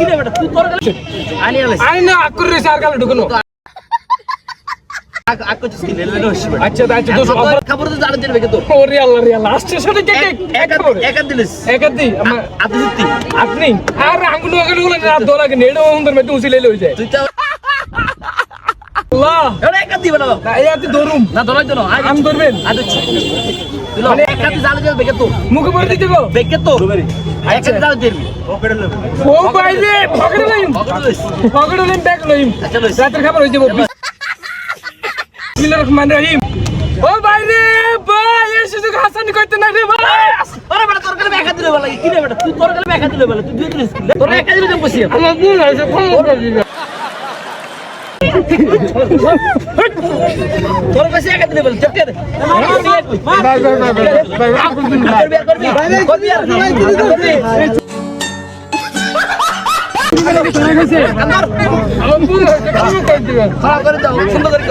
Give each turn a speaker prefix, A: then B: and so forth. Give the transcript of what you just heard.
A: কি রে বেটা তুই তোর গেলে আনি আলাস
B: আই না আকুর রে সার গালে ঢুকনো
A: আকো চিস্কি লেলে নস বেটা
B: আচ্ছা আচ্ছা তো
A: খবর তো জানেন দিবে কিন্তু
B: ওরে আল্লাহ রে আল্লাহ আসছে সাথে কে
A: এক দিলিস
B: এক দি
A: আদি দিতি
B: আপনি আর আঙ্গুল আঙ্গুল গুলো না দোলা কে নেড়ো হন্দর মে উসি লেলে হই যায়
A: তুই তো
B: আল্লাহ
A: এরে এক দিবে না
B: না এই আতি ধরুম
A: না ধরাই তো না
B: আম ধরবেন
A: আদি তুই লো এক দি জালে যাবে বেকে তো
B: মুখে পড়ে দিতে গো
A: বেকে তো এক দি জালে দিবি
B: ও ভাই রে পকড়ে লইম পকড়ে লইম ব্যাগ লইম
A: আচ্ছা লইস
B: রাতের খাবার হই যাব বিসমিল্লাহির রহমানির রহিম ও ভাই রে ভাই এই সুযোগ হাসানি করতে না রে ভাই
A: আরে বেটা তোর গেলে বেকা দিলে বলা কি রে বেটা তুই তোর গেলে বেকা দিলে বলা তুই দুই দিলিস তোর এক দিলে দেব বসিয়া
B: আমার ভুল হয়েছে ক্ষমা করে দিন
A: তোর কাছে এক দিলে বল চটকে দে
B: বাই বাই বাই বাই আপনি দিন
A: করবি করবি আর
B: আমার ভুল হয়েছে ক্ষমা করে দিবেন
A: খারাপ করে দাও সুন্দর করে